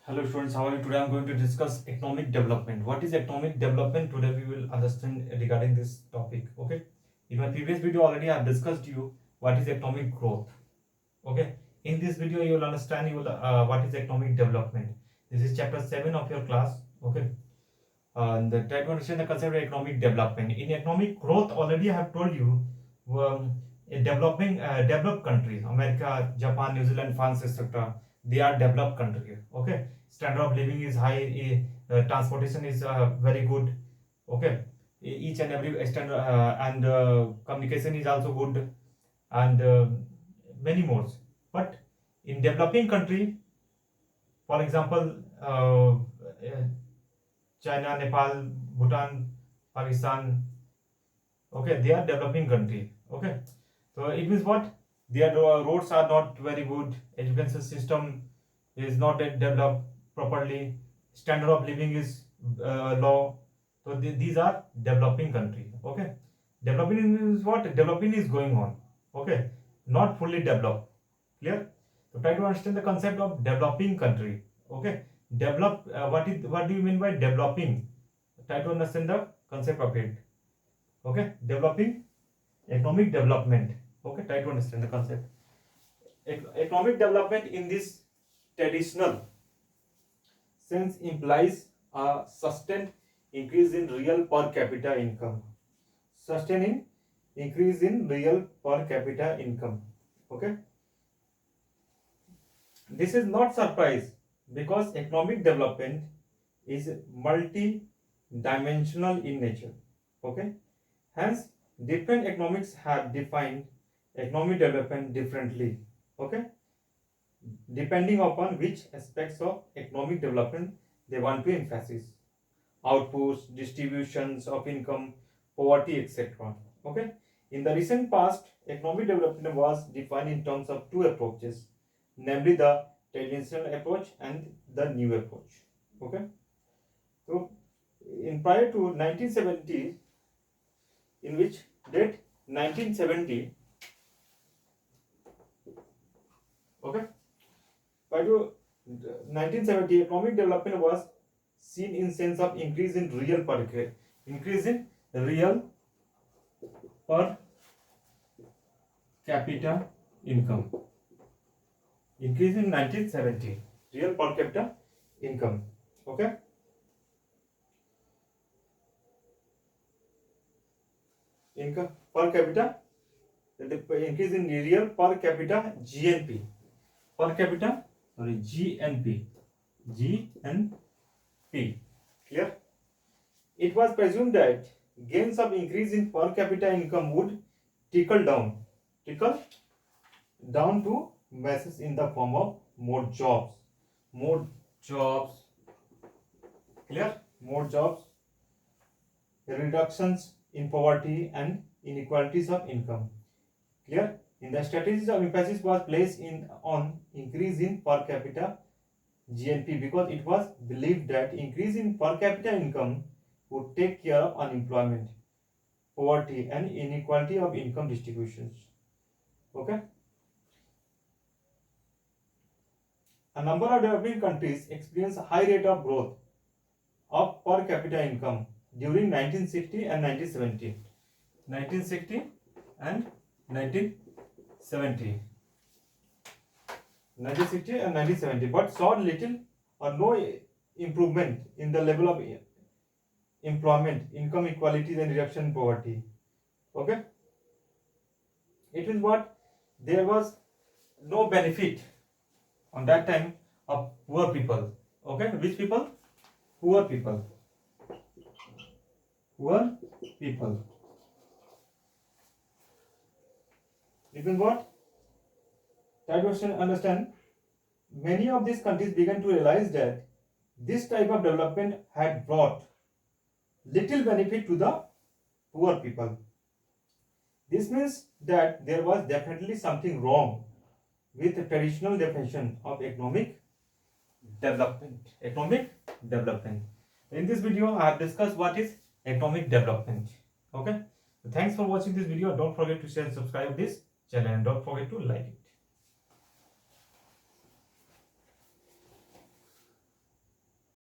Hello students, how are you? Today I'm going to discuss economic development. What is economic development? Today we will understand regarding this topic. Okay. In my previous video already I have discussed you what is economic growth. Okay. In this video you will understand what is economic development. This is chapter 7 of your class. Okay. And try to understand the concept of economic development. In economic growth already I have told you in developed countries, America, Japan, New Zealand, France, etc. They are developed countries. Okay, standard of living is high, transportation is very good. Okay, each and every standard and communication is also good, and many more. But in developing country, for example, China, Nepal, Bhutan, Pakistan, okay, they are developing country. Okay, so it means what, their roads are not very good, education system is not yet developed properly, standard of living is low. So these are developing country. Okay, developing is what, developing is going on. Okay, not fully developed. Clear? So try to understand the concept of developing country. Okay, develop, what do you mean by developing? Try to understand the concept of it. Okay, developing, economic development. Okay, try to understand the concept. Economic development in this traditional sense implies a sustained increase in real per capita income. Sustaining increase in real per capita income. Okay, this is not surprise because economic development is multi-dimensional in nature. Okay, hence different economics have defined economic development differently. Okay, depending upon which aspects of economic development they want to emphasize: outputs, distributions of income, poverty, etc. Okay, in the recent past economic development was defined in terms of two approaches, namely the traditional approach and the new approach. Okay, so in prior to 1970, in which date 1970, okay, prior to 1970 economic development was seen in sense of increase in real per capita income. Increase in 1970 real per capita income. Okay, income per capita, increase in real per capita GNP, per capita, sorry, GNP. Clear? It was presumed that gains of increase in per capita income would trickle down to masses in the form of more jobs. Clear? More jobs, reductions in poverty and inequalities of income. Clear? In the strategies of emphasis was placed on increase in per capita GNP because it was believed that increase in per capita income would take care of unemployment, poverty and inequality of income distributions. Okay? A number of developing countries experienced a high rate of growth of per capita income during 1960 and 1970. 1960 and 1970. 1960 and 1970, but saw little or no improvement in the level of employment, income equality and reduction in poverty. Okay, it is what, there was no benefit on that time of poor people. Okay, which people? Poor people. It means what? Try to understand. Many of these countries began to realize that this type of development had brought little benefit to the poor people. This means that there was definitely something wrong with the traditional definition of economic development. In this video, I have discussed what is economic development. Okay. So thanks for watching this video. Don't forget to share and subscribe this channel and don't forget to like it.